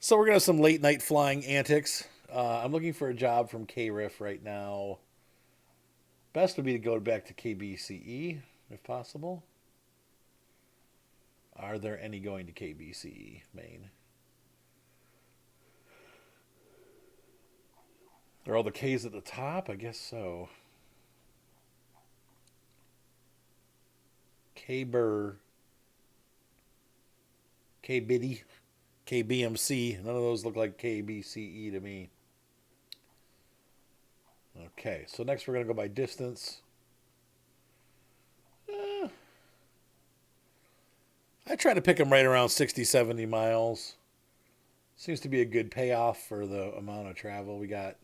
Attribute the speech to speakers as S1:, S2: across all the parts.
S1: So we're going to have some late night flying antics. I'm looking for a job from KRIF right now. Best would be to go back to KBCE if possible. Are there any going to KBCE, Maine? Are all the K's at the top? I guess so. K-Burr, K-Biddy, KBMC. None of those look like KBCE to me. Okay, so next we're going to go by distance. I try to pick them right around 60, 70 miles. Seems to be a good payoff for the amount of travel we got.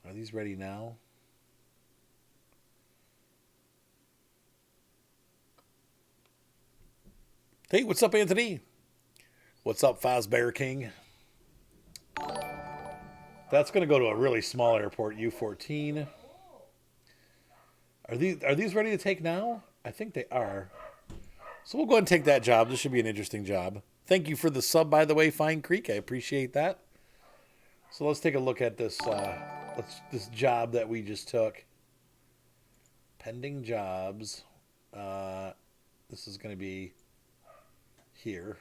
S1: Are these ready now? Hey, what's up, Anthony? What's up, Fazbear King? That's going to go to a really small airport, U14. Are these ready to take now? I think they are. So we'll go ahead and take that job. This should be an interesting job. Thank you for the sub, by the way, Fine Creek. I appreciate that. So let's take a look at this this job that we just took. Pending jobs. This is going to be here.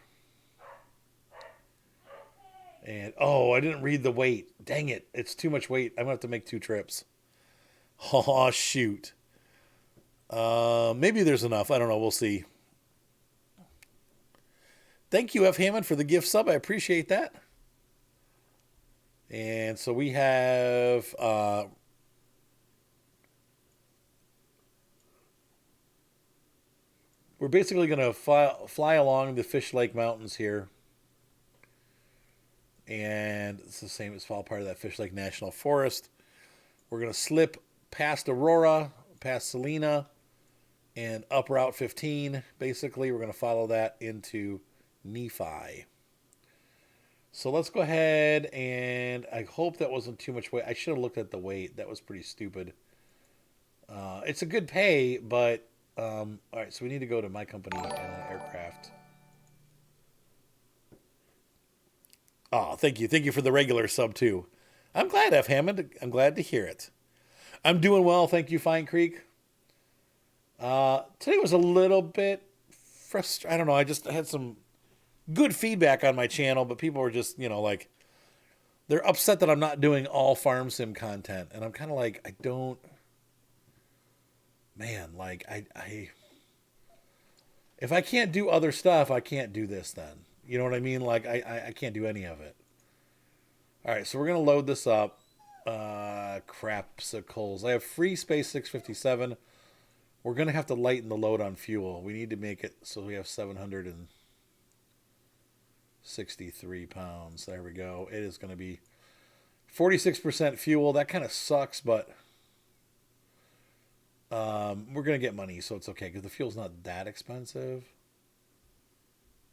S1: And, oh, I didn't read the weight. Dang it. It's too much weight. I'm going to have to make 2 trips. Oh, shoot. Maybe there's enough. I don't know. We'll see. Thank you, F. Hammond, for the gift sub. I appreciate that. And so we have... we're basically going to fly along the Fishlake Mountains here. And it's the same as all part of that Fishlake National Forest. We're going to slip past Aurora, past Salina, and up Route 15. Basically, we're going to follow that into Nephi. So let's go ahead, and I hope that wasn't too much weight. I should have looked at the weight. That was pretty stupid. It's a good pay, but... all right, so we need to go to my company aircraft. Oh, thank you. Thank you for the regular sub, too. I'm glad, F. Hammond. I'm glad to hear it. I'm doing well. Thank you, Fine Creek. Today was a little bit frustrating. I don't know. I had some good feedback on my channel, but people were just, like, they're upset that I'm not doing all farm sim content. And I'm kind of like, I don't, man, like, if I can't do other stuff, I can't do this then. You know what I mean? Like, I can't do any of it. All right, so we're going to load this up. Crapsicles. I have free space 657. We're going to have to lighten the load on fuel. We need to make it so we have 763 pounds. There we go. It is going to be 46% fuel. That kind of sucks, but we're going to get money, so it's okay because the fuel's not that expensive.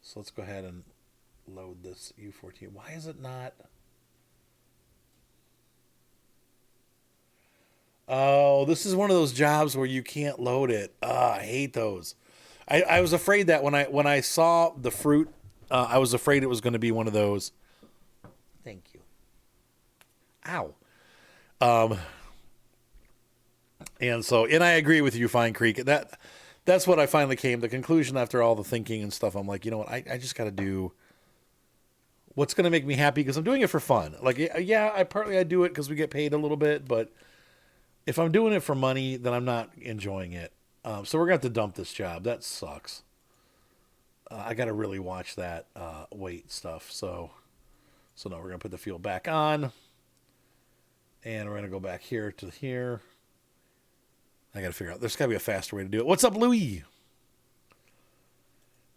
S1: So let's go ahead and load this U14. Why is it not? Oh, this is one of those jobs where you can't load it. I hate those. I was afraid that when I saw the fruit, I was afraid it was going to be one of those. Thank you. Ow. And I agree with you, Fine Creek. That's what I finally came to the conclusion after all the thinking and stuff. I'm like, you know what? I just got to do what's going to make me happy because I'm doing it for fun. Like, yeah, I do it because we get paid a little bit, but if I'm doing it for money, then I'm not enjoying it. So we're going to have to dump this job. That sucks. I got to really watch that weight stuff. So now we're going to put the fuel back on. And we're going to go back here to here. I got to figure out. There's got to be a faster way to do it. What's up, Louis?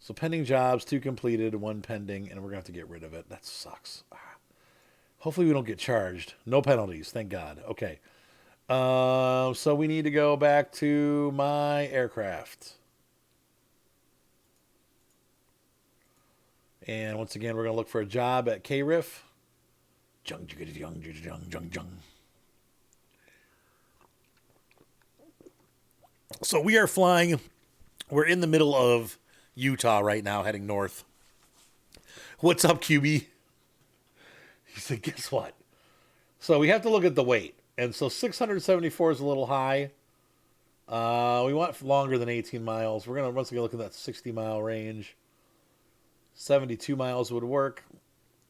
S1: So pending jobs, 2 completed, 1 pending, and we're going to have to get rid of it. That sucks. Hopefully we don't get charged. No penalties, thank God. Okay. So we need to go back to my aircraft. And once again, we're going to look for a job at KRIF. Jung. So we are flying. We're in the middle of Utah right now, heading north. What's up, QB? He said, guess what? So we have to look at the weight. And so 674 is a little high. We want longer than 18 miles. We're going to once again look at that 60-mile range. 72 miles would work.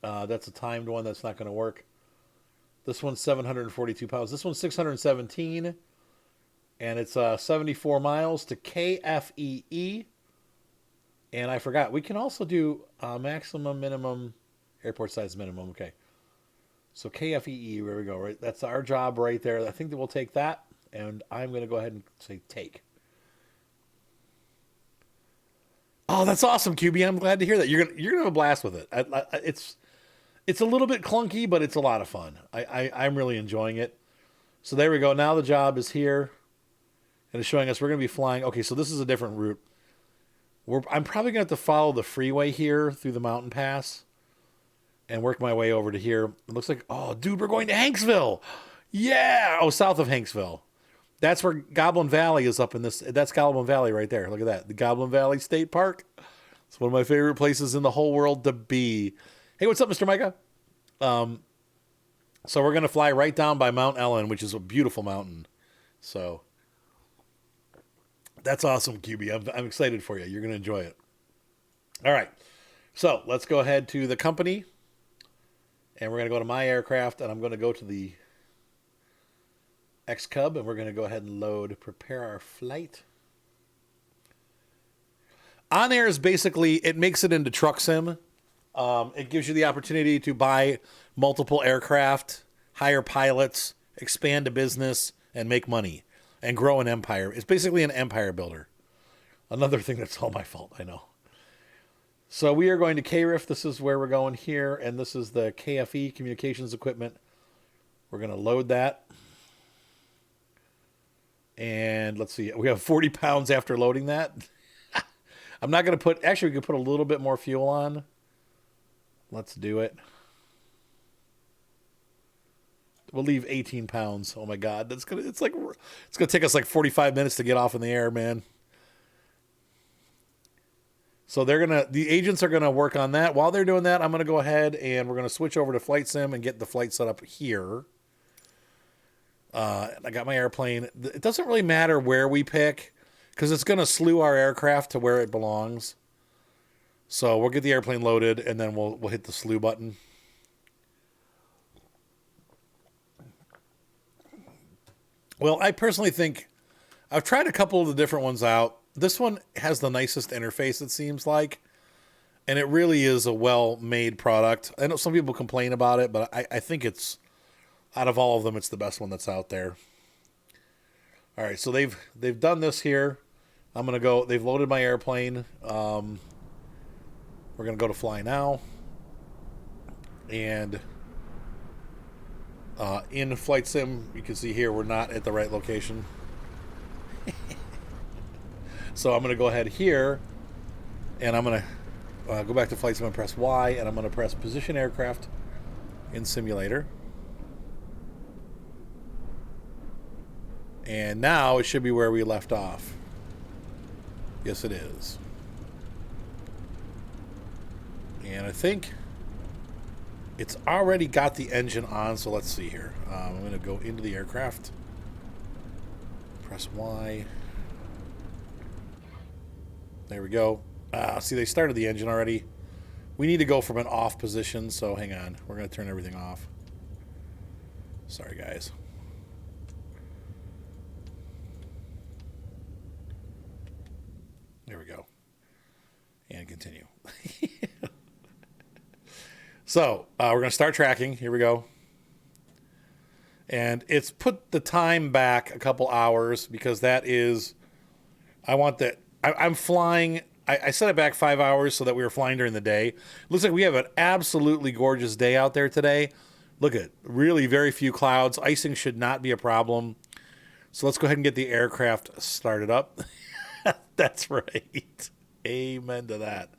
S1: That's a timed one. That's not going to work. This one's 742 pounds. This one's 617. And it's 74 miles to KFEE. And I forgot, we can also do maximum, minimum, airport size minimum. Okay. So KFEE, there we go. Right, that's our job right there. I think that we'll take that, and I'm going to go ahead and say take. Oh, that's awesome, QB. I'm glad to hear that. You're gonna have a blast with it. It's a little bit clunky, but it's a lot of fun. I'm really enjoying it. So there we go. Now the job is here, and it's showing us we're going to be flying. Okay, so this is a different route. I'm probably going to have to follow the freeway here through the mountain pass and work my way over to here. It looks like, oh, dude, we're going to Hanksville. Yeah. Oh, south of Hanksville. That's where Goblin Valley is up in this. That's Goblin Valley right there. Look at that. The Goblin Valley State Park. It's one of my favorite places in the whole world to be. Hey, what's up, Mr. Micah? So we're going to fly right down by Mount Ellen, which is a beautiful mountain. So that's awesome, QB. I'm excited for you. You're going to enjoy it. All right. So let's go ahead to the company. And we're going to go to my aircraft. And I'm going to go to the X-Cub. And we're going to go ahead and load, prepare our flight. OnAir is basically, it makes it into truck sim. It gives you the opportunity to buy multiple aircraft, hire pilots, expand a business, and make money. And grow an empire. It's basically an empire builder. Another thing that's all my fault, I know. So we are going to KRIF. This is where we're going here. And this is the KFE communications equipment. We're going to load that. And let's see. We have 40 pounds after loading that. I'm not going to put... Actually, we could put a little bit more fuel on. Let's do it. We'll leave 18 pounds. Oh my God. It's gonna take us like 45 minutes to get off in the air, man. So the agents are gonna work on that. While they're doing that, I'm gonna go ahead and we're gonna switch over to Flight Sim and get the flight set up here. I got my airplane. It doesn't really matter where we pick because it's gonna slew our aircraft to where it belongs. So we'll get the airplane loaded and then we'll hit the slew button. Well, I personally think I've tried a couple of the different ones out. This one has the nicest interface, it seems like. And it really is a well-made product. I know some people complain about it, but I think it's, out of all of them, it's the best one that's out there. All right, so they've done this here. I'm going to go, they've loaded my airplane. We're going to go to fly now. And in Flight Sim, you can see here, we're not at the right location. So I'm going to go ahead here, and I'm going to go back to Flight Sim and press Y, and I'm going to press Position Aircraft in Simulator. And now it should be where we left off. Yes, it is. And I think it's already got the engine on, so let's see here. I'm going to go into the aircraft. Press Y. There we go. See, they started the engine already. We need to go from an off position, so hang on. We're going to turn everything off. Sorry, guys. There we go. And continue. So, we're going to start tracking. Here we go. And it's put the time back a couple hours because that is... I want that... I'm flying... I set it back 5 hours so that we were flying during the day. Looks like we have an absolutely gorgeous day out there today. Look at really very few clouds. Icing should not be a problem. So let's go ahead and get the aircraft started up. That's right. Amen to that.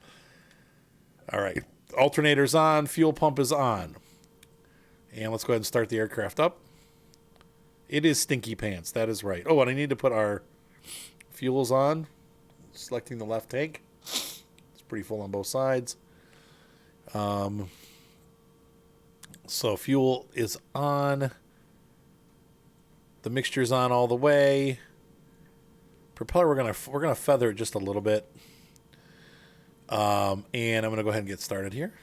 S1: All right. Alternator's on. Fuel pump is on. And let's go ahead and start the aircraft up. It is stinky pants. That is right. Oh, and I need to put our fuels on. Selecting the left tank. It's pretty full on both sides. So fuel is on. The mixture's on all the way. Propeller, we're gonna feather it just a little bit. And I'm gonna go ahead and get started here.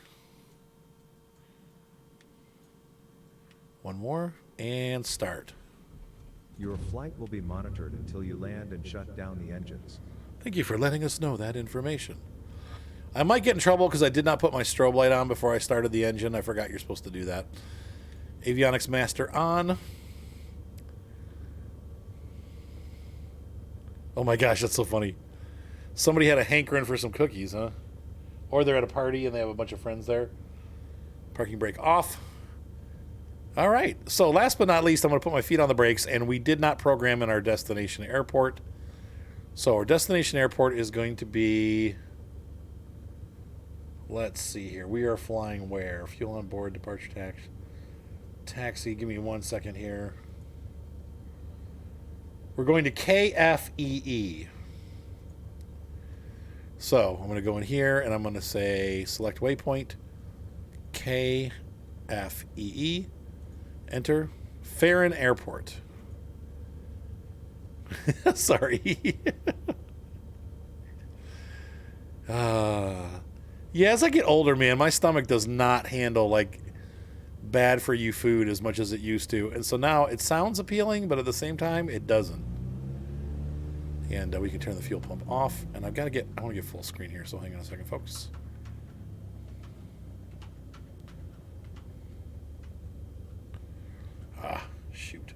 S1: One more and start.
S2: Your flight will be monitored until you land and shut down the engines.
S1: Thank you for letting us know that information. I might get in trouble because I did not put my strobe light on before I started the engine. I forgot you're supposed to do that. Avionics master on. Oh my gosh, that's so funny. Somebody had a hankering for some cookies, huh? Or they're at a party and they have a bunch of friends there. Parking brake off. All right. So last but not least, I'm going to put my feet on the brakes, and we did not program in our destination airport. So our destination airport is going to be, let's see here. We are flying where? Fuel on board, departure taxi. Give me 1 second here. We're going to KFEE. So I'm going to go in here, and I'm going to say select waypoint, KFEE. Enter Farron Airport. Sorry. Yeah, as I get older, man, my stomach does not handle like bad for you food as much as it used to. And so now it sounds appealing, but at the same time, it doesn't. And we can turn the fuel pump off. And I want to get full screen here, so hang on a second, folks. Shoot.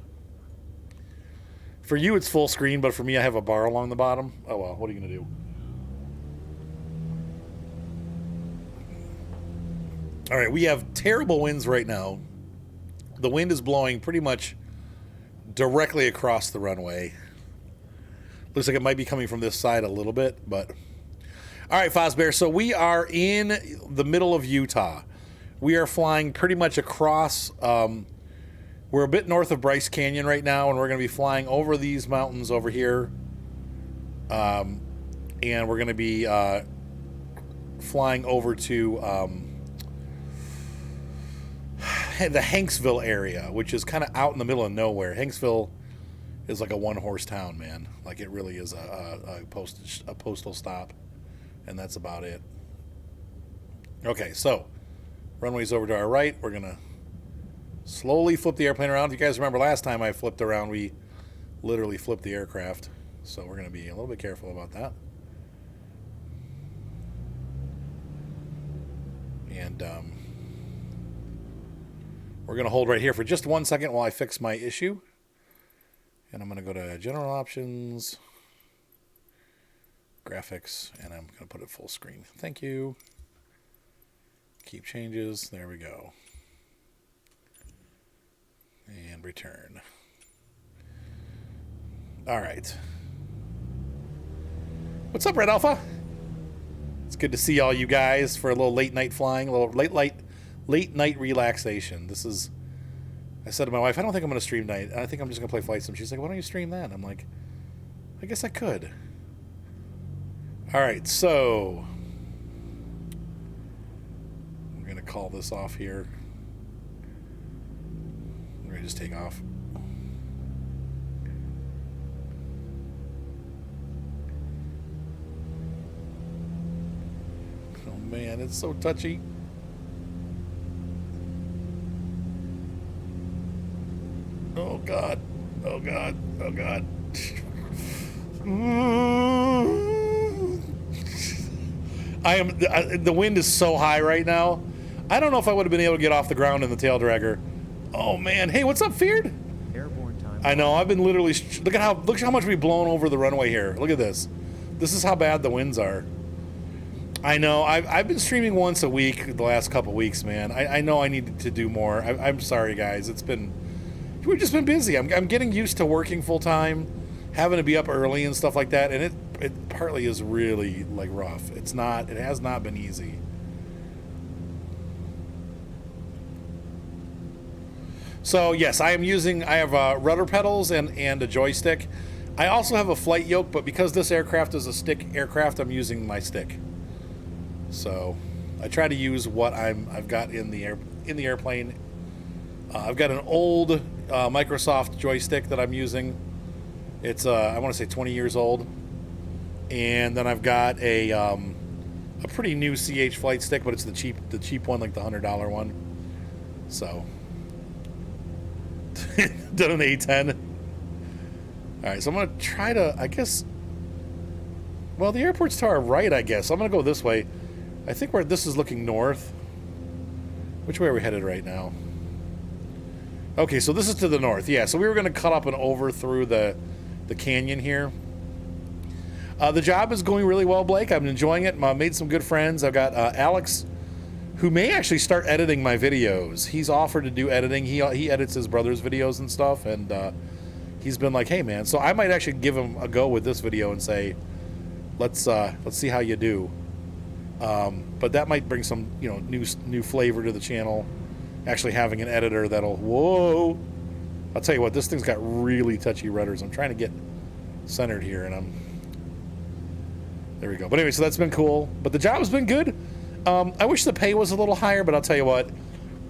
S1: For you, it's full screen, but for me, I have a bar along the bottom. Oh, well, what are you going to do? All right, we have terrible winds right now. The wind is blowing pretty much directly across the runway. Looks like it might be coming from this side a little bit, but... All right, Fosbear, so we are in the middle of Utah. We are flying pretty much across... we're a bit north of Bryce Canyon right now, and we're going to be flying over these mountains over here. And we're going to be flying over to the Hanksville area, which is kind of out in the middle of nowhere. Hanksville is like a one-horse town, man. Like, it really is a postal stop, and that's about it. Okay, so runway's over to our right. We're going to slowly flip the airplane around. If you guys remember last time I flipped around, we literally flipped the aircraft. So we're going to be a little bit careful about that. And we're going to hold right here for just 1 second while I fix my issue. And I'm going to go to General Options, Graphics, and I'm going to put it full screen. Thank you. Keep changes. There we go. And return. All right. What's up, Red Alpha? It's good to see all you guys for a little late night flying, a little late night relaxation. I said to my wife, I don't think I'm going to stream night. I think I'm just going to play Flight Sim. She's like, why don't you stream that? I'm like, I guess I could. All right, so we're going to call this off here. We're going to just take off. Oh man, it's so touchy. Oh God. Oh God. Oh God. The wind is so high right now. I don't know if I would have been able to get off the ground in the tail dragger. Oh man. Hey, what's up, Feared?
S2: Airborne time.
S1: I know. I've been literally look how much we've blown over the runway here. Look at this. This is how bad the winds are. I know. I've been streaming once a week the last couple weeks, man. I know I need to do more. I'm sorry, guys. We've just been busy. I'm getting used to working full time, having to be up early and stuff like that, and it partly is really like rough. It has not been easy. So yes, I have rudder pedals and a joystick. I also have a flight yoke, but because this aircraft is a stick aircraft, I'm using my stick. So I try to use what I've got in the airplane I've got an old Microsoft joystick that I'm using. It's I want to say 20 years old, and then I've got a pretty new CH flight stick, but it's the cheap one, like the $100 one. So done an A10. All right, so I'm gonna try to, I guess. Well, the airport's to our right, I guess. I'm gonna go this way. I think this is looking north. Which way are we headed right now? Okay, so this is to the north. Yeah, so we were gonna cut up and over through the canyon here. The job is going really well, Blake. I'm enjoying it. I made some good friends. I've got Alex, who may actually start editing my videos. He's offered to do editing. He edits his brother's videos and stuff, and he's been like, "Hey, man." So I might actually give him a go with this video and say, "Let's see how you do." But that might bring some new flavor to the channel. Actually having an editor that'll whoa. I'll tell you what, this thing's got really touchy rudders. I'm trying to get centered here, and there we go. But anyway, so that's been cool. But the job has been good. I wish the pay was a little higher, but I'll tell you what,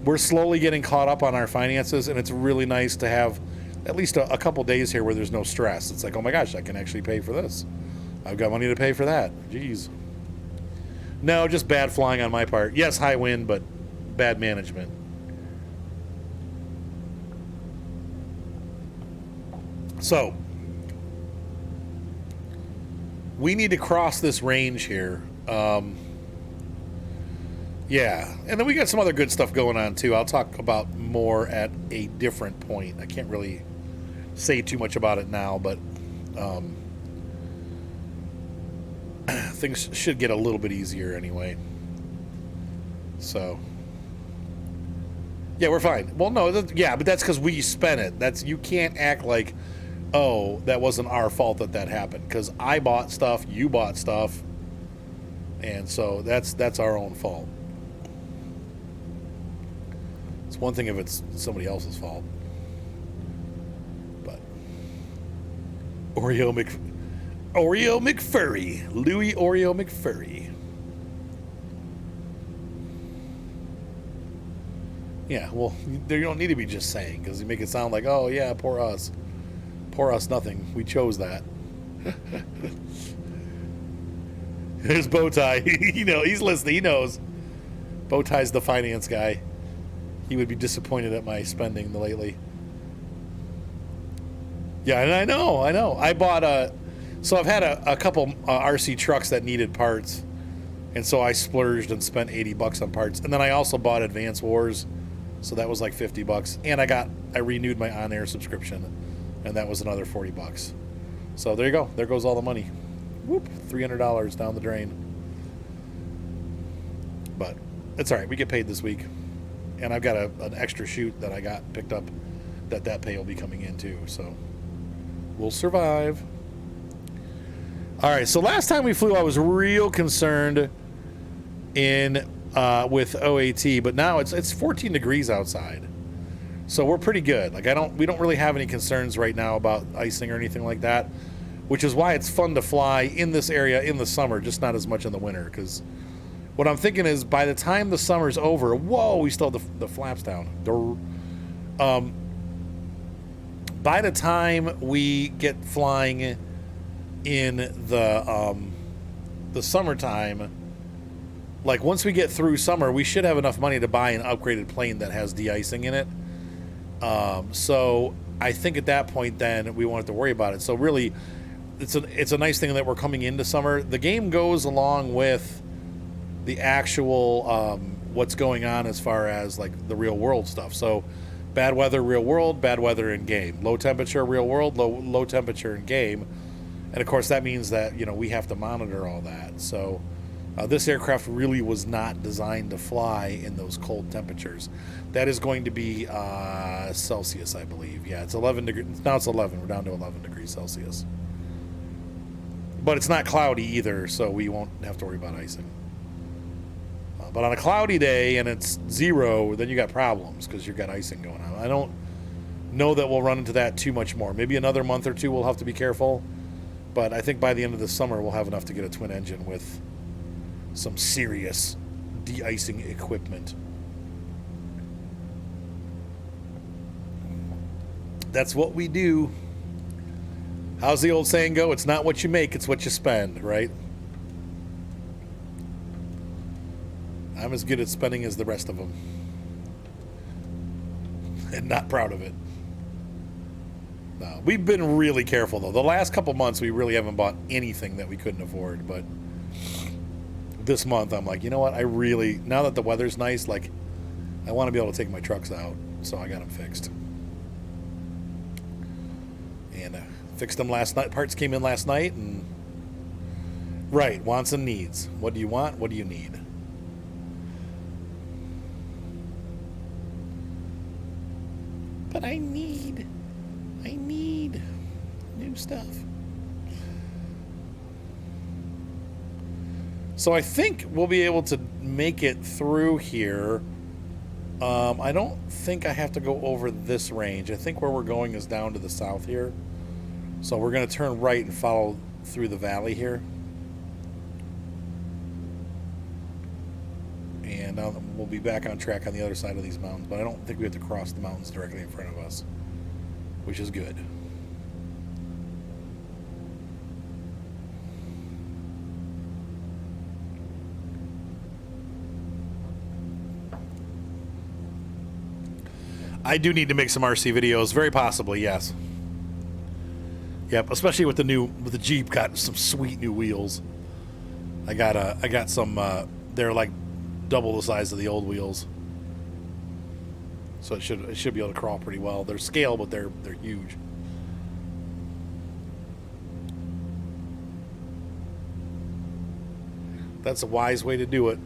S1: we're slowly getting caught up on our finances, and it's really nice to have at least a couple days here where there's no stress. It's like, oh my gosh, I can actually pay for this. I've got money to pay for that. Jeez. No, just bad flying on my part. Yes, high wind, but bad management. So, we need to cross this range here. Yeah, and then we got some other good stuff going on too. I'll talk about more at a different point. I can't really say too much about it now, but things should get a little bit easier anyway. So, yeah, we're fine. Well, no, yeah, but that's because we spent it. You can't act like, oh, that wasn't our fault that happened, because I bought stuff, you bought stuff, and so that's our own fault. It's one thing if it's somebody else's fault. But Oreo McFurry, Louis Oreo McFurry. Yeah, well, you don't need to be just saying, because you make it sound like, oh yeah, poor us nothing. We chose that. There's Bowtie. He's listening. He knows. Bowtie's the finance guy. He would be disappointed at my spending lately. Yeah, and I know. I bought so I've had a couple RC trucks that needed parts, and so I splurged and spent $80 on parts. And then I also bought Advance Wars, so that was like $50. And I renewed my OnAir subscription, and that was another $40. So there you go. There goes all the money. Whoop, $300 down the drain. But it's all right. We get paid this week. And I've got an extra shoot that I got picked up that pay will be coming in too. So we'll survive. All right. So last time we flew, I was real concerned with OAT, but now it's 14 degrees outside. So we're pretty good. Like we don't really have any concerns right now about icing or anything like that, which is why it's fun to fly in this area in the summer, just not as much in the winter. Because what I'm thinking is by the time the summer's over, whoa, we still have the flaps down. By the time we get flying in the summertime, like once we get through summer, we should have enough money to buy an upgraded plane that has de-icing in it. So I think at that point then we won't have to worry about it. So really, it's a nice thing that we're coming into summer. The game goes along with the actual what's going on as far as like the real world stuff. So bad weather, real world, bad weather in game. Low temperature, real world, low temperature in game. And of course that means that we have to monitor all that. So this aircraft really was not designed to fly in those cold temperatures. That is going to be Celsius, I believe. Yeah, it's 11 degrees. Now it's 11. We're down to 11 degrees Celsius. But it's not cloudy either, so we won't have to worry about icing. But on a cloudy day and it's 0, then you got problems because you've got icing going on. I don't know that we'll run into that too much more. Maybe another month or two we'll have to be careful. But I think by the end of the summer we'll have enough to get a twin engine with some serious de-icing equipment. That's what we do. How's the old saying go? It's not what you make, it's what you spend, right? I'm as good at spending as the rest of them. And not proud of it. No, we've been really careful, though. The last couple months, we really haven't bought anything that we couldn't afford. But this month, I'm like, you know what? I really, now that the weather's nice, like, I want to be able to take my trucks out. So I got them fixed. And fixed them last night. Parts came in last night. And right, wants and needs. What do you want? What do you need? But I need new stuff. So I think we'll be able to make it through here. I don't think I have to go over this range. I think where we're going is down to the south here. So we're going to turn right and follow through the valley here. And we'll be back on track on the other side of these mountains. But I don't think we have to cross the mountains directly in front of us, which is good. I do need to make some RC videos, very possibly, yes. Yep, especially with the Jeep got some sweet new wheels. I got some they're like double the size of the old wheels. So it should be able to crawl pretty well. They're scale, but they're huge. That's a wise way to do it.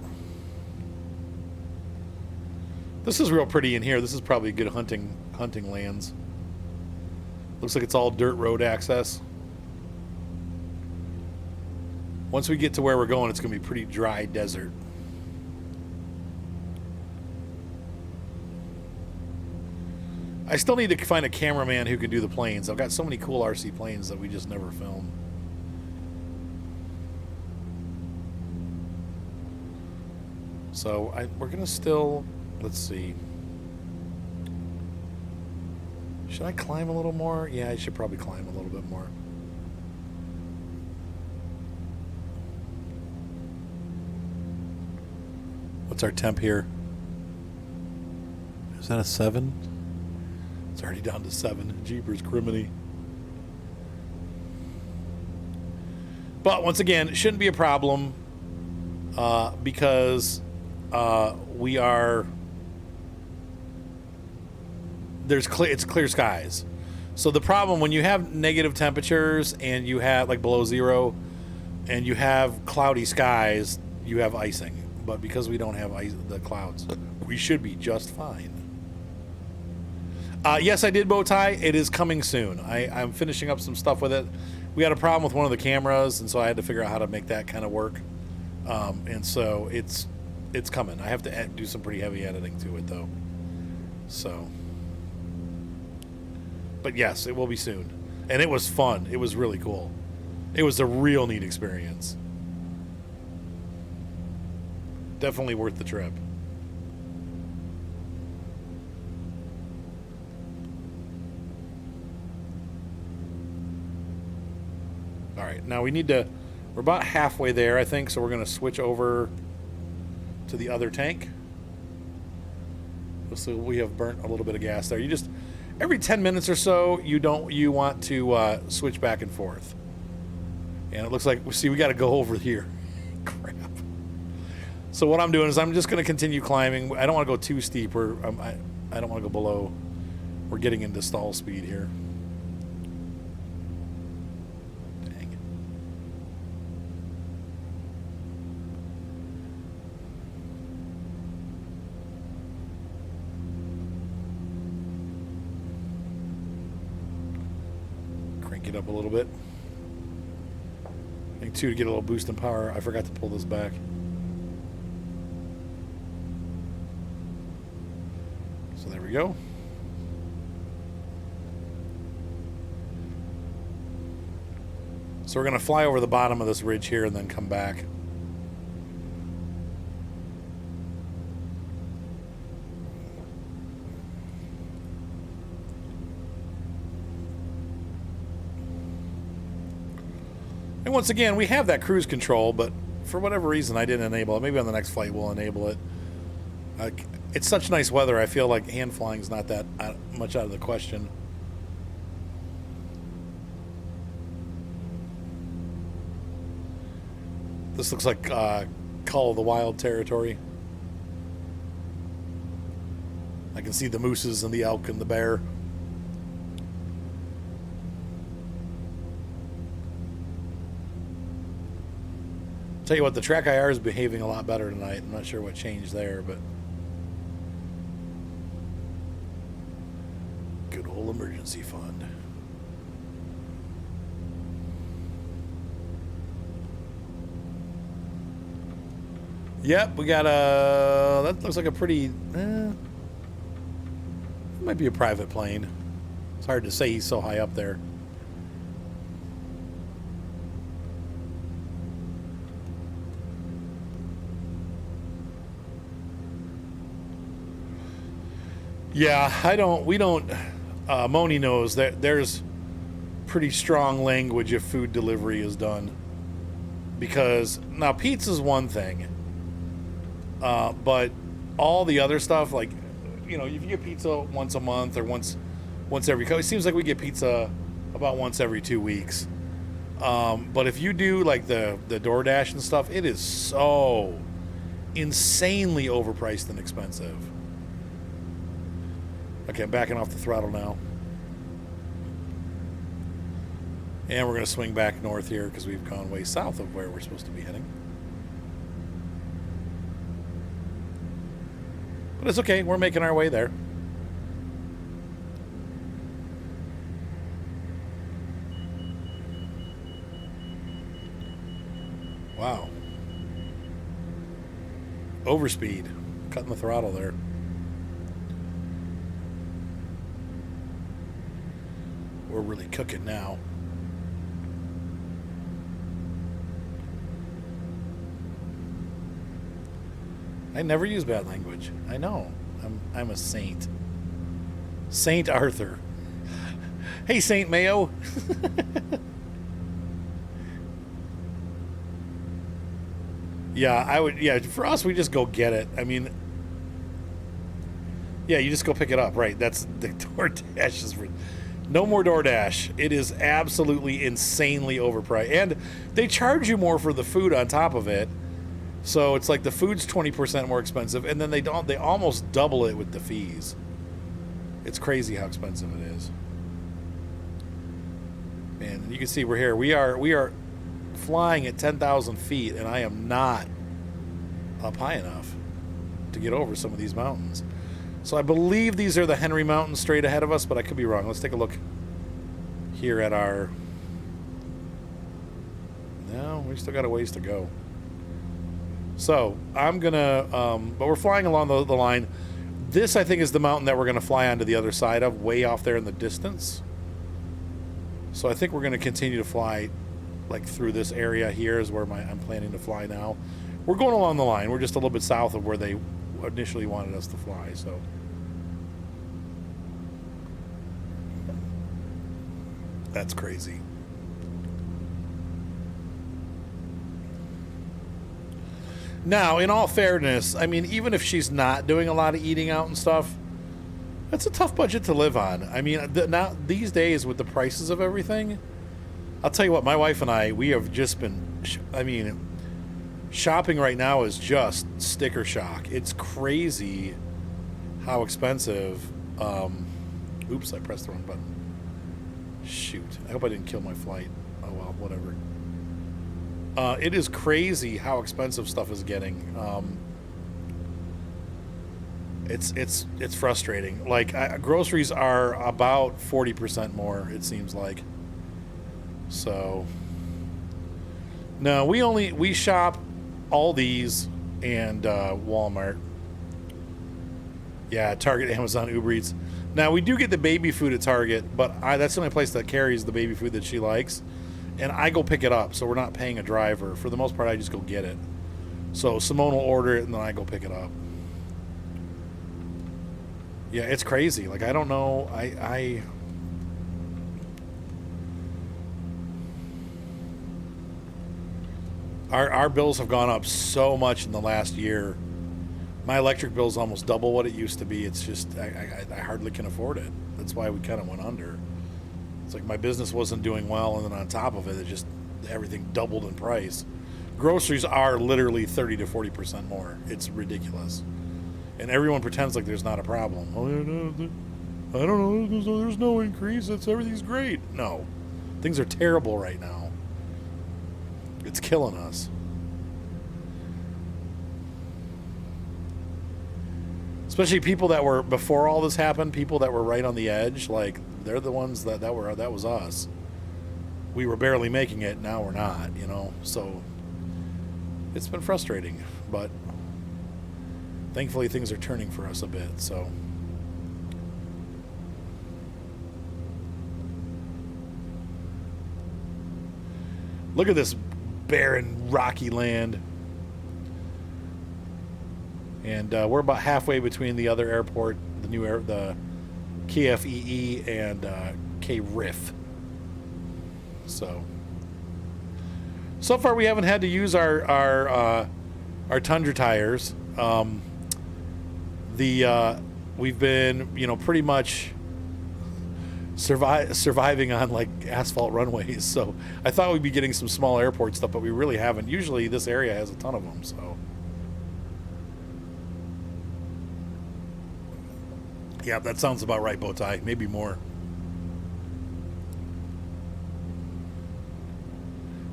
S1: This is real pretty in here. This is probably good hunting lands. Looks like it's all dirt road access. Once we get to where we're going, it's going to be pretty dry desert. I still need to find a cameraman who can do the planes. I've got so many cool RC planes that we just never film. So we're going to still... Let's see. Should I climb a little more? Yeah, I should probably climb a little bit more. What's our temp here? Is that a 7? It's already down to 7. Jeepers criminy. But once again, it shouldn't be a problem because we are... it's clear skies. So the problem when you have negative temperatures and you have like below zero and you have cloudy skies, you have icing. But because we don't have the clouds, we should be just fine. Yes, I did bow tie. It is coming soon. I'm finishing up some stuff with it. We had a problem with one of the cameras, and so I had to figure out how to make that kind of work. And so it's coming. I have to do some pretty heavy editing to it though. So. But yes, it will be soon. And it was fun. It was really cool. It was a real neat experience. Definitely worth the trip. All right, now we're about halfway there, I think, so we're going to switch over to the other tank. So we have burnt a little bit of gas there. Every 10 minutes or so, you want to switch back and forth. And it looks like, we got to go over here. Crap. So what I'm doing is I'm just going to continue climbing. I don't want to go too steep, or I don't want to go below. We're getting into stall speed here. Dang. Crank it up a little bit. I think, too, to get a little boost in power, I forgot to pull this back. So there we go. So we're going to fly over the bottom of this ridge here and then come back. And once again, we have that cruise control, but for whatever reason, I didn't enable it. Maybe on the next flight we'll enable it. It's such nice weather, I feel like hand flying is not that much out of the question. This looks like Call of the Wild territory. I can see the mooses and the elk and the bear. Tell you what, the track IR is behaving a lot better tonight. I'm not sure what changed there, but good old emergency fund. Yep, we got a... That looks like a pretty... it might be a private plane. It's hard to say, he's so high up there. Yeah, we don't, Moni knows that there's pretty strong language if food delivery is done. Because, now pizza's one thing, but all the other stuff, like, you know, if you get pizza once a month or once every, it seems like we get pizza about once every 2 weeks. But if you do like the DoorDash and stuff, it is so insanely overpriced and expensive. Okay, I'm backing off the throttle now. And we're going to swing back north here because we've gone way south of where we're supposed to be heading. But it's okay, we're making our way there. Wow. Overspeed. Cutting the throttle there. We're really cooking now. I never use bad language. I know. I'm a saint. Saint Arthur. Hey, Saint Mayo. Yeah, for us, we just go get it. I mean, yeah, you just go pick it up, right? That's the DoorDash is for... No more DoorDash. It is absolutely insanely overpriced. And they charge you more for the food on top of it. So it's like the food's 20% more expensive, and then they almost double it with the fees. It's crazy how expensive it is. And you can see we're here. We are flying at 10,000 feet, and I am not up high enough to get over some of these mountains. So I believe these are the Henry Mountains straight ahead of us, but I could be wrong. Let's take a look here at our... No, we still got a ways to go. So I'm going to... but we're flying along the line. This, I think, is the mountain that we're going to fly onto the other side of, way off there in the distance. So I think we're going to continue to fly like through this area here is where I'm planning to fly now. We're going along the line. We're just a little bit south of where they initially wanted us to fly, so that's crazy. Now, in all fairness, I mean, even if she's not doing a lot of eating out and stuff, that's a tough budget to live on. I mean, now these days with the prices of everything, I'll tell you what, my wife and I, we have just been, I mean, shopping right now is just sticker shock. It's crazy how expensive. Oops, I pressed the wrong button. Shoot. I hope I didn't kill my flight. Oh well, whatever. It is crazy how expensive stuff is getting. It's frustrating. Like groceries are about 40% more, it seems like. So no, we shop Aldi's and Walmart. Yeah, Target, Amazon, Uber Eats. Now, we do get the baby food at Target, but that's the only place that carries the baby food that she likes. And I go pick it up, so we're not paying a driver. For the most part, I just go get it. So Simone will order it, and then I go pick it up. Yeah, it's crazy. Like, I don't know. Our bills have gone up so much in the last year. My electric bill is almost double what it used to be. It's just I hardly can afford it. That's why we kind of went under. It's like my business wasn't doing well, and then on top of it, everything doubled in price. Groceries are literally 30 to 40% more. It's ridiculous, and everyone pretends like there's not a problem. Oh, I don't know. There's no increase. Everything's great. No, things are terrible right now. It's killing us. Especially people that were, before all this happened, people that were right on the edge, like, they're the ones that was us. We were barely making it, now we're not, you know? So, it's been frustrating, but thankfully things are turning for us a bit, so. Look at this barren, rocky land. And we're about halfway between the other airport, the KFEE and KRIF. So far we haven't had to use our Tundra tires. We've been, pretty much surviving on like asphalt runways. So I thought we'd be getting some small airport stuff, but we really haven't. Usually this area has a ton of them. So. Yeah, that sounds about right, Bowtie. Maybe more.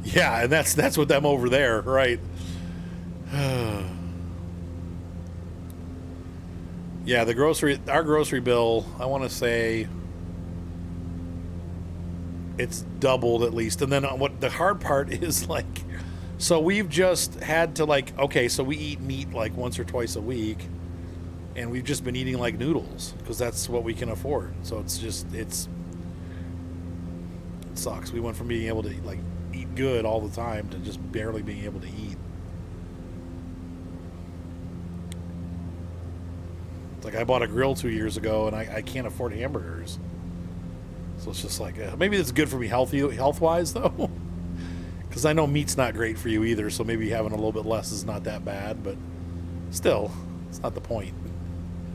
S1: Yeah, and that's with them over there, right? Yeah, our grocery bill, I want to say it's doubled at least. And then what the hard part is, like, so we've just had to, like, okay, so we eat meat like once or twice a week. And we've just been eating like noodles because that's what we can afford. So it sucks. We went from being able to like eat good all the time to just barely being able to eat. It's like I bought a grill 2 years ago and I can't afford hamburgers. So it's just like, maybe it's good for me health-wise though. Because I know meat's not great for you either. So maybe having a little bit less is not that bad, but still, it's not the point.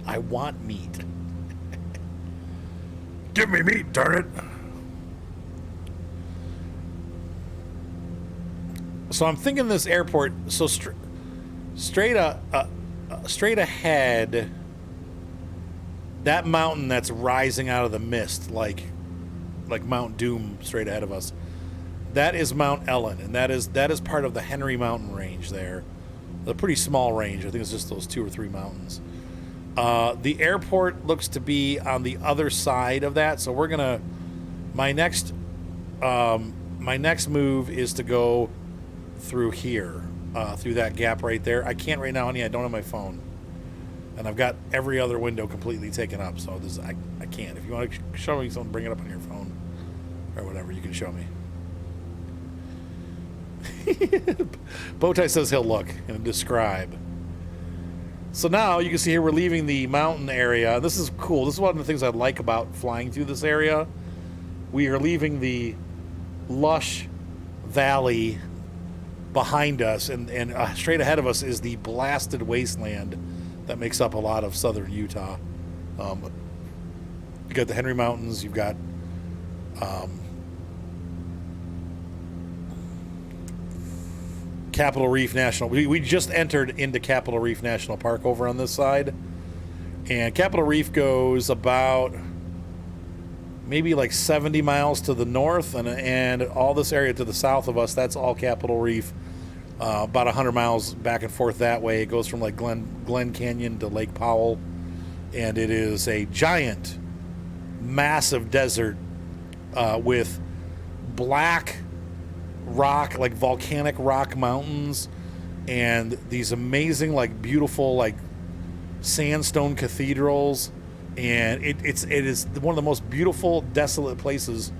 S1: I want meat. Give me meat, darn it. So I'm thinking this airport, so straight ahead, that mountain that's rising out of the mist, like Mount Doom straight ahead of us, that is Mount Ellen, and that is part of the Henry Mountain range there. A pretty small range. I think it's just those 2 or 3 mountains. The airport looks to be on the other side of that, so we're gonna. My next move is to go through here, through that gap right there. I can't right now, honey. I don't have my phone, and I've got every other window completely taken up. So I can't. If you want to show me something, bring it up on your phone or whatever. You can show me. Bowtie says he'll look and describe. So now you can see here we're leaving the mountain area. This is cool. This is one of the things I like about flying through this area. We are leaving the lush valley behind us, and straight ahead of us is the blasted wasteland that makes up a lot of southern Utah. You got the Henry Mountains. You've got Capitol Reef National. We just entered into Capitol Reef National Park over on this side, and Capitol Reef goes about maybe like 70 miles to the north, and all this area to the south of us, that's all Capitol Reef. About 100 miles back and forth that way. It goes from like Glen Canyon to Lake Powell, and it is a giant, massive desert with black rock, like volcanic rock mountains, and these amazing, like beautiful, like sandstone cathedrals, and it is one of the most beautiful, desolate places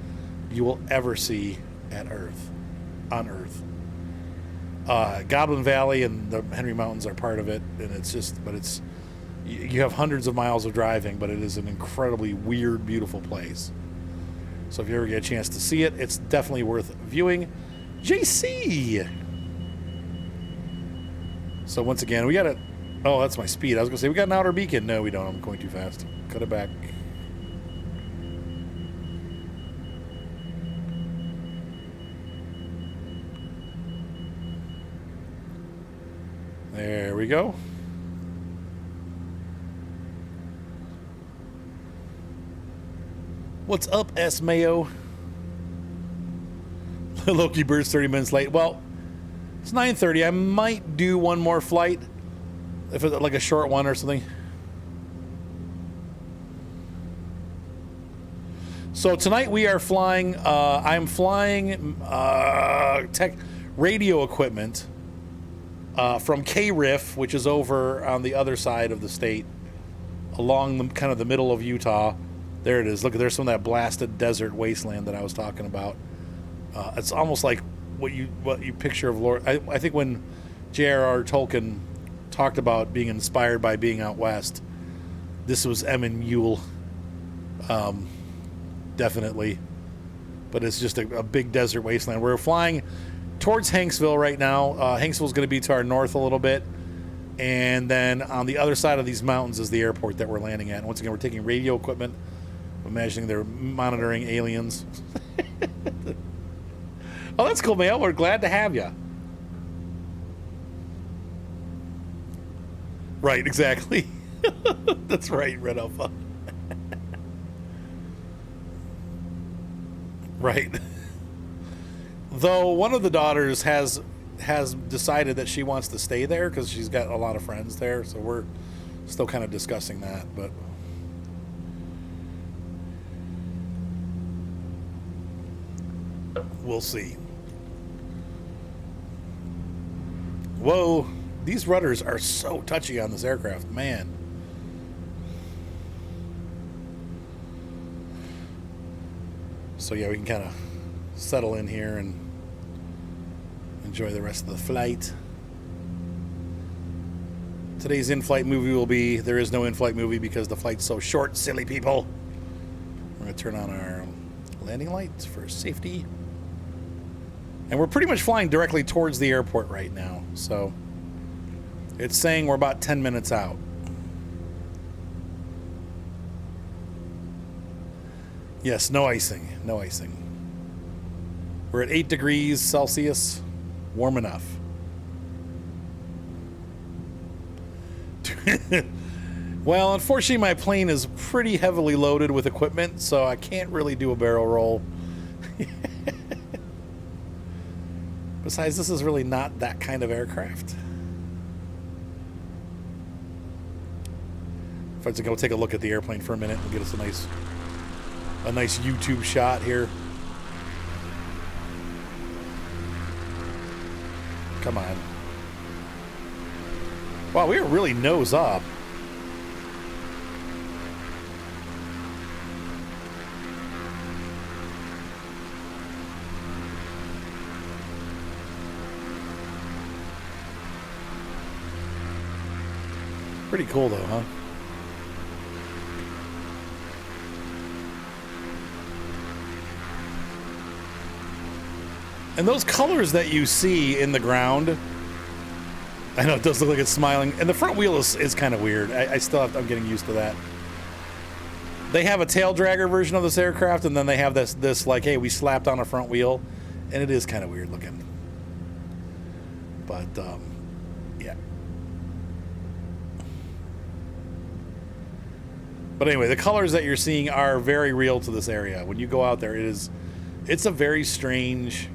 S1: you will ever see on Earth. Goblin Valley and the Henry Mountains are part of it, and you have hundreds of miles of driving, but it is an incredibly weird, beautiful place. So if you ever get a chance to see it, it's definitely worth viewing. JC, So once again, we got it. Oh, that's my speed. I was going to say, we got an outer beacon. No, we don't. I'm going too fast. Cut it back. There we go. What's up, S. Mayo? Loki Bird's 30 minutes late. Well, it's 9:30. I might do one more flight. If it's like a short one or something. So tonight we are flying, I'm flying tech radio equipment from K-Riff, which is over on the other side of the state, along the kind of the middle of Utah. There it is. Look, there's some of that blasted desert wasteland that I was talking about. It's almost like what you picture of Lord. I think when J.R.R. Tolkien talked about being inspired by being out west, this was Emmon definitely. But it's just a big desert wasteland. We're flying towards Hanksville right now. Hanksville's going to be to our north a little bit. And then on the other side of these mountains is the airport that we're landing at. And once again, we're taking radio equipment. I'm imagining they're monitoring aliens. Oh, that's cool, Mail. We're glad to have you. Right, exactly. That's right, Red Alpha. Right. Though one of the daughters has decided that she wants to stay there because she's got a lot of friends there, so we're still kind of discussing that, but we'll see. Whoa, these rudders are so touchy on this aircraft, man. So yeah, we can kind of settle in here and enjoy the rest of the flight. Today's in-flight movie will be, there is no in-flight movie because the flight's so short, silly people. We're going to turn on our landing lights for safety. And we're pretty much flying directly towards the airport right now. So it's saying we're about 10 minutes out. Yes, no icing. No icing. We're at 8 degrees Celsius. Warm enough. Well, unfortunately, my plane is pretty heavily loaded with equipment, so I can't really do a barrel roll. Besides, this is really not that kind of aircraft. If I was to go take a look at the airplane for a minute and get us a nice YouTube shot here. Come on. Wow, we are really nose up. Pretty cool though, huh? And those colors that you see in the ground, I know it does look like it's smiling. And the front wheel is kind of weird. I'm getting used to that. They have a tail dragger version of this aircraft, and then they have this like, hey, we slapped on a front wheel, and it is kind of weird looking. But yeah. But anyway, the colors that you're seeing are very real to this area. When you go out there, it's a very strange.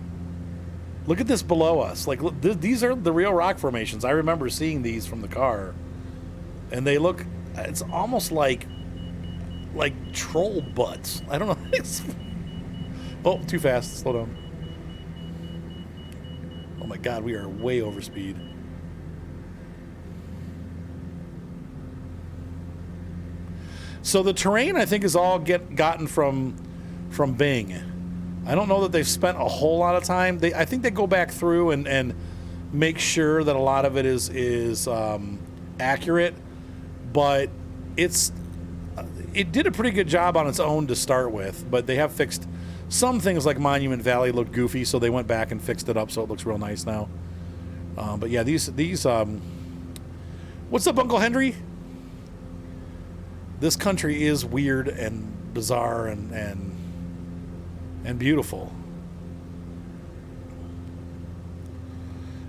S1: Look at this below us. Like, look, these are the real rock formations. I remember seeing these from the car, and they look. It's almost like troll butts. I don't know. Oh, too fast. Slow down. Oh my God, we are way over speed. So the terrain, I think, is all gotten from Bing. I don't know that they've spent a whole lot of time. I think they go back through and make sure that a lot of it is accurate, but it did a pretty good job on its own to start with. But they have fixed some things, like Monument Valley looked goofy, so they went back and fixed it up so it looks real nice now. But yeah, these What's up, Uncle Henry? This country is weird and bizarre and beautiful.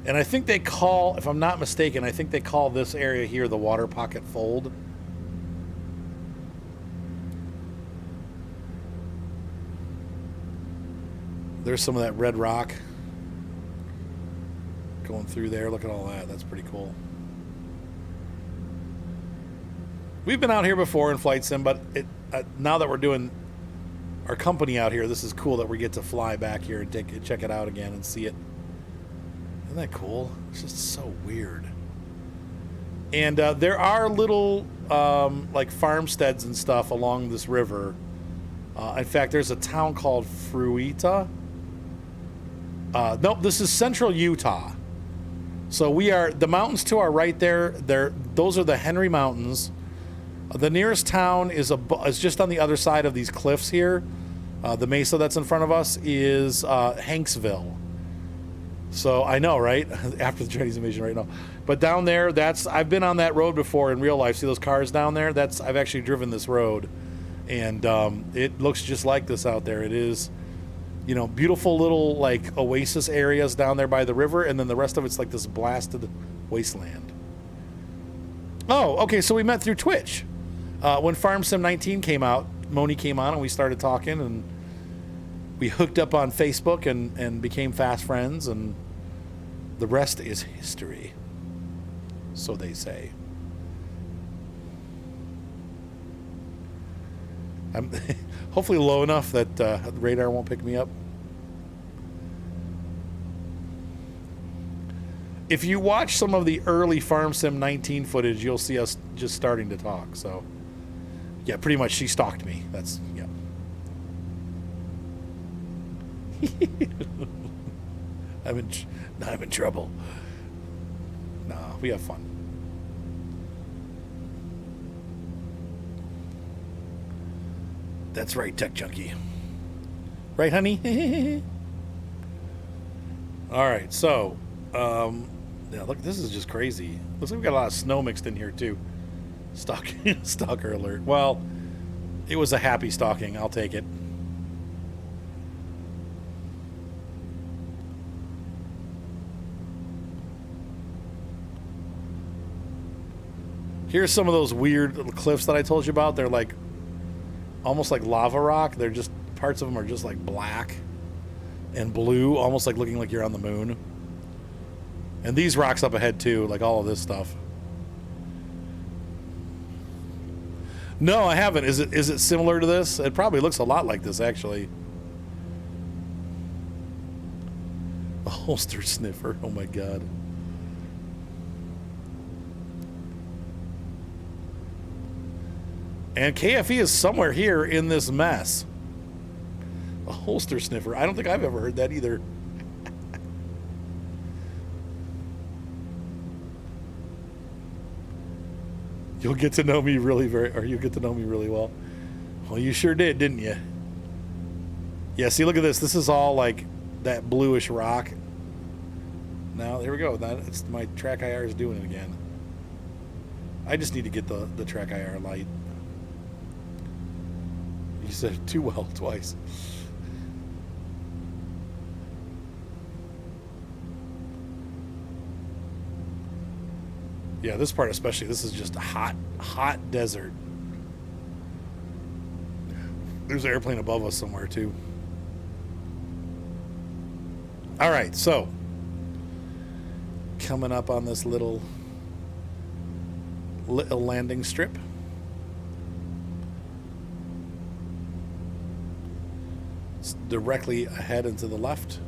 S1: And I think they call, if I'm not mistaken, I think they call this area here the Water Pocket Fold. There's some of that red rock going through there. Look at all that. That's pretty cool. We've been out here before in Flight Sim, but now that we're doing our company out here, this is cool that we get to fly back here and check it out again and see it. Isn't that cool? It's just so weird. And there are little like farmsteads and stuff along this river. In fact, there's a town called Fruita. Nope, this is central Utah. So the mountains to our right there. Those are the Henry Mountains. The nearest town is just on the other side of these cliffs here. The mesa that's in front of us is Hanksville. So I know, right? After the Chinese invasion right now. But down there, I've been on that road before in real life. See those cars down there? I've actually driven this road. And it looks just like this out there. It is, beautiful little like oasis areas down there by the river. And then the rest of it's like this blasted wasteland. Oh, okay. So we met through Twitch. When Farm Sim 19 came out, Moni came on and we started talking and we hooked up on Facebook and became fast friends, and the rest is history. So they say. I'm hopefully low enough that the radar won't pick me up. If you watch some of the early Farm Sim 19 footage, you'll see us just starting to talk. So, yeah, pretty much she stalked me. That's, yeah. I'm in trouble. Nah, we have fun. That's right, Tech Junkie. Right, honey? All right, so, yeah, look, this is just crazy. Looks like we got a lot of snow mixed in here, too. Stalker alert. Well, it was a happy stalking. I'll take it. Here's some of those weird little cliffs that I told you about. They're like almost like lava rock. They're just, parts of them are just like black and blue, almost like looking like you're on the moon. And these rocks up ahead too, like all of this stuff. No, I haven't. Is it similar to this? It probably looks a lot like this, actually. A holster sniffer. Oh my god. And KFE is somewhere here in this mess. A holster sniffer. I don't think I've ever heard that either. You'll get to know me really you get to know me really well. Well, you sure did, didn't you? Yeah, see, look at this. This is all like that bluish rock. Now, there we go. It's my track IR is doing it again. I just need to get the track IR light. You said it too well twice. Yeah, this part especially, this is just a hot desert. There's an airplane above us somewhere too. All right, so coming up on this little landing strip. It's directly ahead and to the left.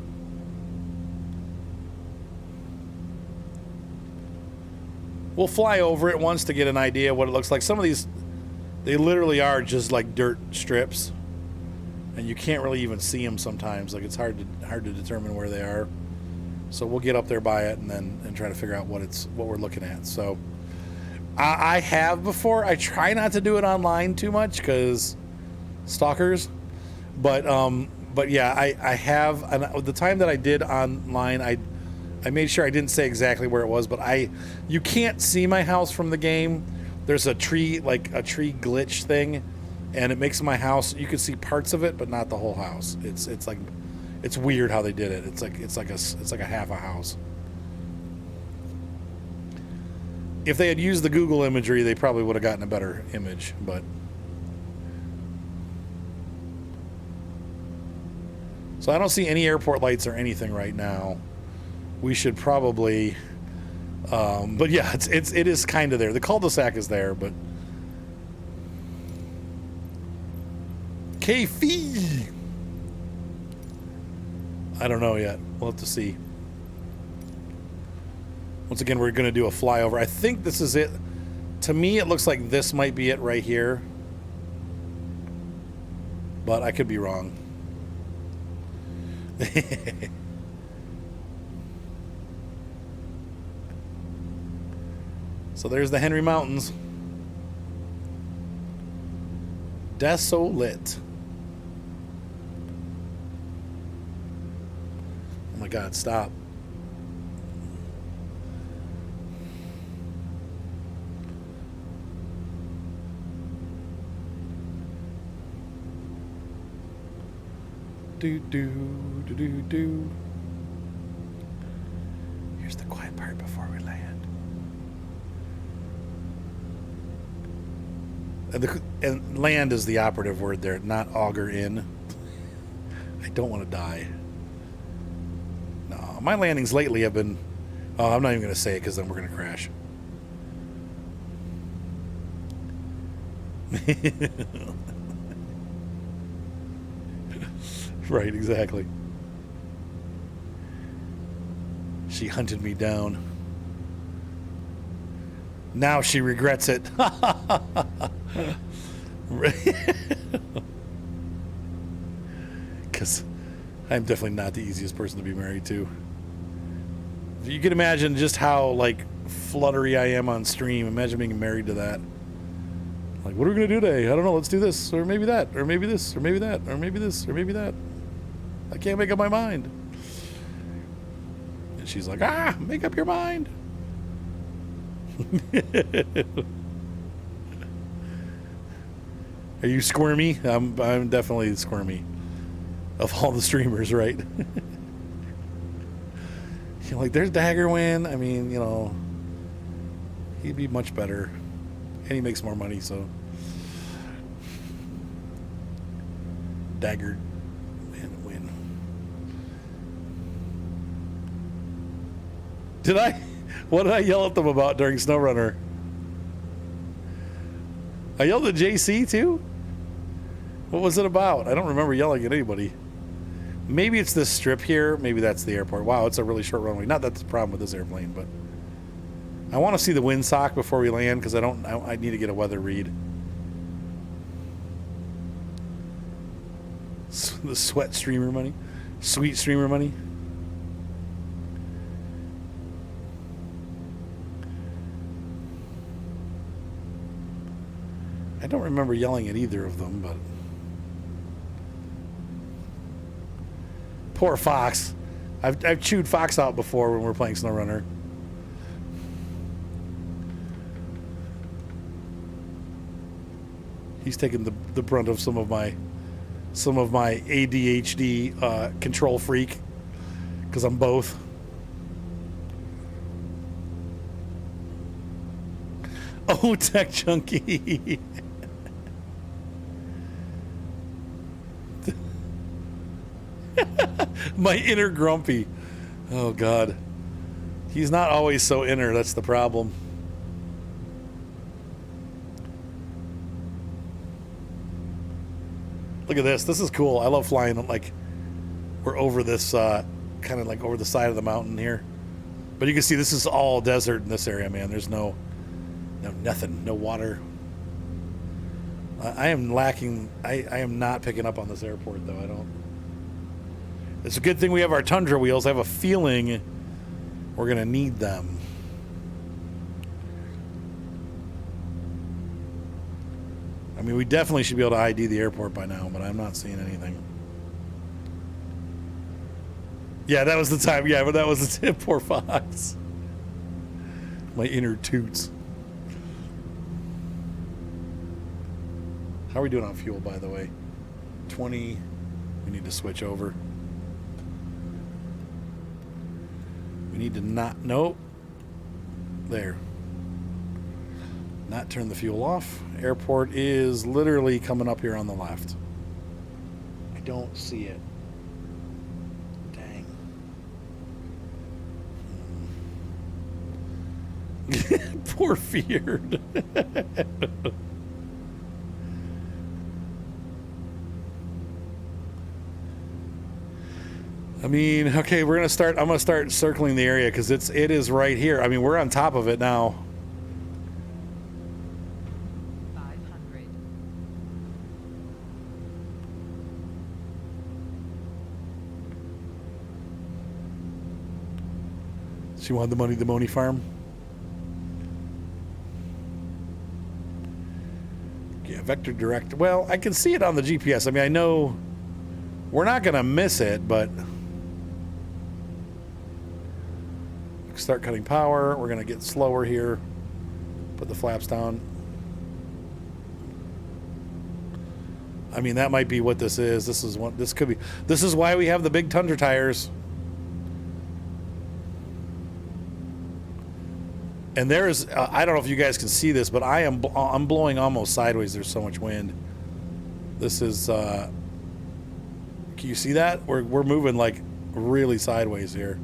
S1: We'll fly over it once to get an idea of what it looks like. Some of these, they literally are just like dirt strips, and you can't really even see them sometimes. Like, it's hard to determine where they are. So we'll get up there by it and try to figure out what we're looking at. So I have before. I try not to do it online too much because stalkers. But yeah, I have. And the time that I did online, I made sure I didn't say exactly where it was, but you can't see my house from the game. There's a tree, like a tree glitch thing, and it makes my house, you can see parts of it, but not the whole house. It's like, it's weird how they did it. It's like a half a house. If they had used the Google imagery, they probably would have gotten a better image, but. So I don't see any airport lights or anything right now. We should probably, but yeah, it is kind of there. The cul-de-sac is there, but K-Fee. I don't know yet. We'll have to see. Once again, we're going to do a flyover. I think this is it. To me, it looks like this might be it right here, but I could be wrong. So there's the Henry Mountains. Desolate. Oh my God, stop. Do do do do do. Here's the quiet part before we land. And land is the operative word there, not auger in. I don't want to die. No, my landings lately have been. Oh, I'm not even going to say it because then we're going to crash. Right, exactly. She hunted me down. Now she regrets it. Because I'm definitely not the easiest person to be married to. You can imagine just how, like, fluttery I am on stream. Imagine being married to that. Like, what are we going to do today? I don't know. Let's do this, or maybe that, or maybe this, or maybe that, or maybe this, or maybe that. I can't make up my mind. And she's like, make up your mind. Are you squirmy? I'm definitely squirmy. Of all the streamers, right? You're like, there's Daggerwin. I mean, you know, he'd be much better. And he makes more money, so. Dagger and win. Did I? What did I yell at them about during SnowRunner? I yelled at JC too? What was it about? I don't remember yelling at anybody. Maybe it's this strip here. Maybe that's the airport. Wow, it's a really short runway. Not that's the problem with this airplane, but I want to see the windsock before we land because I need to get a weather read. The sweat streamer money. Sweet streamer money. I don't remember yelling at either of them, but poor Fox. I've chewed Fox out before when we're playing SnowRunner. He's taken the brunt of some of my ADHD control freak because I'm both. Oh, Tech Junkie. My inner grumpy. Oh, God. He's not always so inner. That's the problem. Look at this. This is cool. I love flying. Like, we're over this, kind of like over the side of the mountain here. But you can see this is all desert in this area, man. There's no nothing. No water. I am lacking. I am not picking up on this airport, though. I don't. It's a good thing we have our Tundra wheels. I have a feeling we're going to need them. I mean, we definitely should be able to ID the airport by now, but I'm not seeing anything. Yeah, that was the time. Yeah, but that was the tip. Poor Fox. My inner toots. How are we doing on fuel, by the way? 20. We need to switch over. We need to not... Nope. There. Not turn the fuel off. Airport is literally coming up here on the left. I don't see it. Dang. Poor Feared. I mean, okay, we're gonna start. I'm gonna start circling the area because it is right here. I mean, we're on top of it now.
S3: 500.
S1: She wanted the money, the Money Farm. Yeah, vector direct. Well, I can see it on the GPS. I mean, I know we're not gonna miss it, but. Start cutting power. We're gonna get slower here. Put the flaps down. I mean, that might be what this is. This is what this could be. This is why we have the big Tundra tires. And there's I don't know if you guys can see this, but I'm blowing almost sideways. There's so much wind. This is can you see that? We're moving like really sideways here.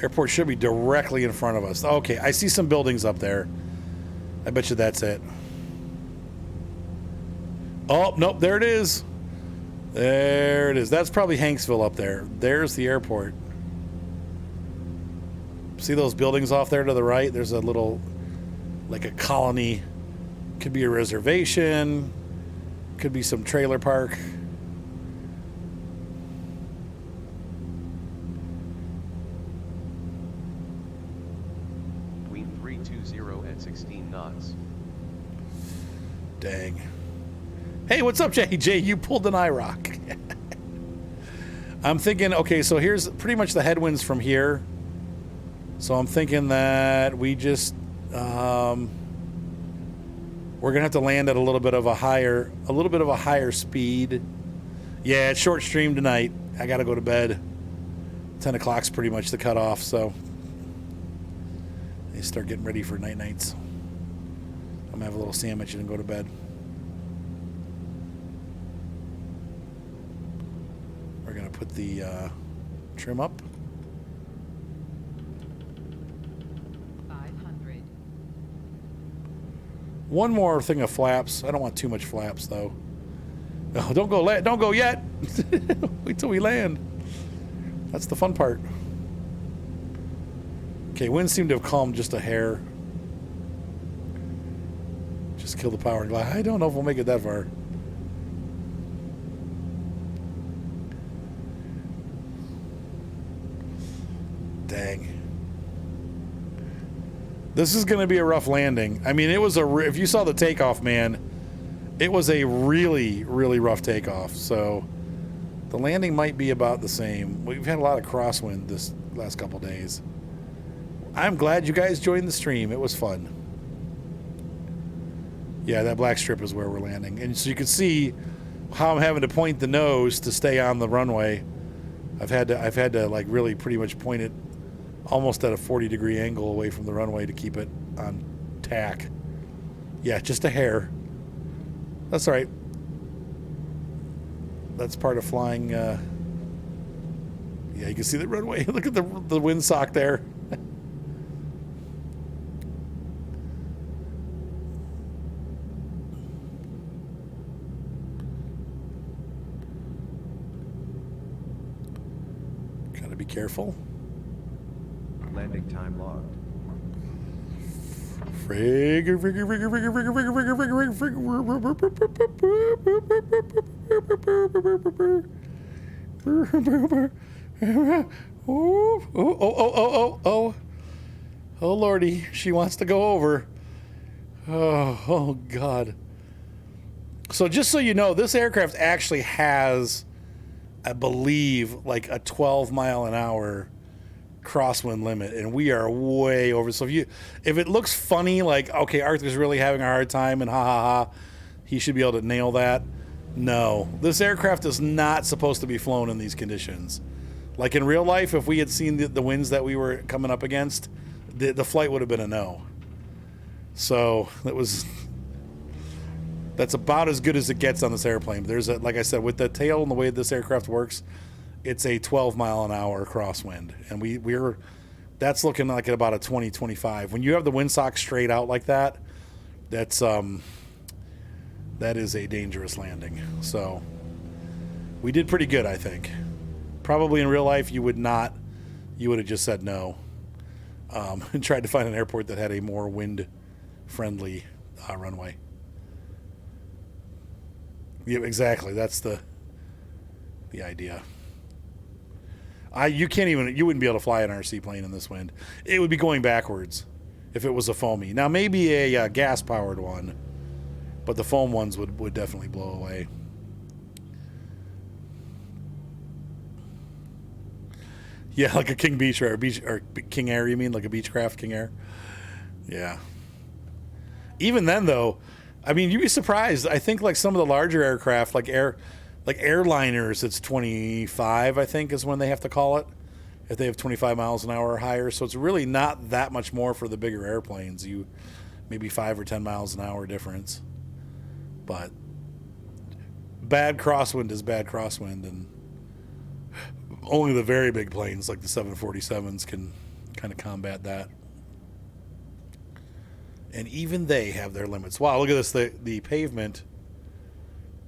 S1: Airport should be directly in front of us. Okay, I see some buildings up there. I bet you that's it. Oh, nope, there it is. There it is. That's probably Hanksville up there. There's the airport. See those buildings off there to the right? There's a little, like a colony. Could be a reservation. Could be some trailer park.
S4: At 16 knots.
S1: Dang. Hey, what's up, JJ? You pulled an IROC. I'm thinking, okay, so here's pretty much the headwinds from here. So I'm thinking that we just, we're gonna have to land at a little bit of a higher speed. Yeah, it's short stream tonight. I gotta go to bed. 10 o'clock's pretty much the cutoff, so. Start getting ready for nights. I'm gonna have a little sandwich and then go to bed. We're gonna put the trim up.
S3: 500.
S1: One more thing of flaps. I don't want too much flaps though. Oh, don't go yet. Wait till we land. That's the fun part. Okay, winds seem to have calmed just a hair. Just kill the power glide. I don't know if we'll make it that far. Dang. This is going to be a rough landing. I mean, it was if you saw the takeoff, man, it was a really, really rough takeoff. So the landing might be about the same. We've had a lot of crosswind this last couple days. I'm glad you guys joined the stream. It was fun. Yeah, that black strip is where we're landing. And so you can see how I'm having to point the nose to stay on the runway. I've had to like really pretty much point it almost at a 40-degree angle away from the runway to keep it on tack. Yeah, just a hair. That's all right. That's part of flying. Yeah, you can see the runway. Look at the windsock there. Gotta be careful.
S2: Landing time logged.
S1: Oh, Lordy, she wants to go over. Oh, God. So just so you know, this aircraft actually has, I believe, like a 12 mile an hour crosswind limit, and we are way over. So if it looks funny, like, okay, Arthur's really having a hard time and ha ha ha, he should be able to nail that. No, this aircraft is not supposed to be flown in these conditions. Like in real life, if we had seen the winds that we were coming up against, the flight would have been a no. So that's about as good as it gets on this airplane. Like I said, with the tail and the way this aircraft works, it's a 12 mile an hour crosswind, and that's looking like at about a 20-25. When you have the windsock straight out like that, that is a dangerous landing. So we did pretty good, I think. Probably in real life, you would have just said no, and tried to find an airport that had a more wind-friendly runway. Yeah, exactly. That's the idea. You wouldn't be able to fly an RC plane in this wind. It would be going backwards if it was a foamy. Now maybe a gas-powered one, but the foam ones would definitely blow away. Yeah, like a King Beach or King Air. You mean like a Beechcraft King Air? Yeah. Even then, though, I mean, you'd be surprised. I think like some of the larger aircraft, like airliners, it's 25. I think is when they have to call it if they have 25 miles an hour or higher. So it's really not that much more for the bigger airplanes. Maybe 5 or 10 miles an hour difference. But bad crosswind is bad crosswind, and only the very big planes like the 747s can kind of combat that. And even they have their limits. Wow, look at this. The pavement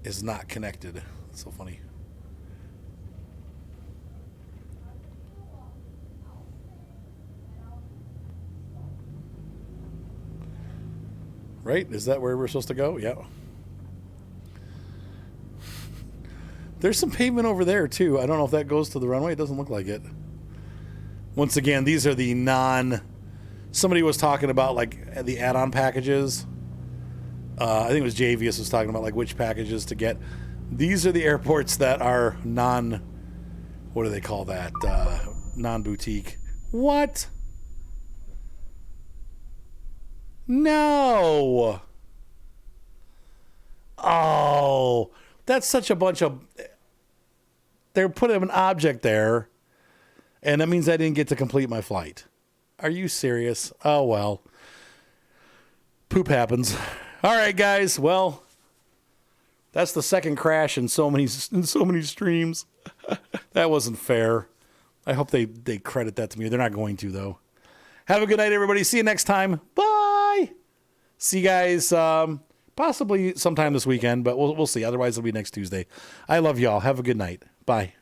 S1: is not connected. It's so funny. Right? Is that where we're supposed to go? Yeah. There's some pavement over there, too. I don't know if that goes to the runway. It doesn't look like it. Once again, these are the somebody was talking about, like, the add-on packages. I think it was Javius was talking about, like, which packages to get. These are the airports that are what do they call that? Non-boutique. What? No. Oh, that's such a bunch of... They're putting an object there, and that means I didn't get to complete my flight. Are you serious? Oh, well. Poop happens. All right, guys. Well, that's the second crash in so many streams. That wasn't fair. I hope they credit that to me. They're not going to, though. Have a good night, everybody. See you next time. Bye. See you guys possibly sometime this weekend, but we'll see. Otherwise, it'll be next Tuesday. I love y'all. Have a good night. Bye.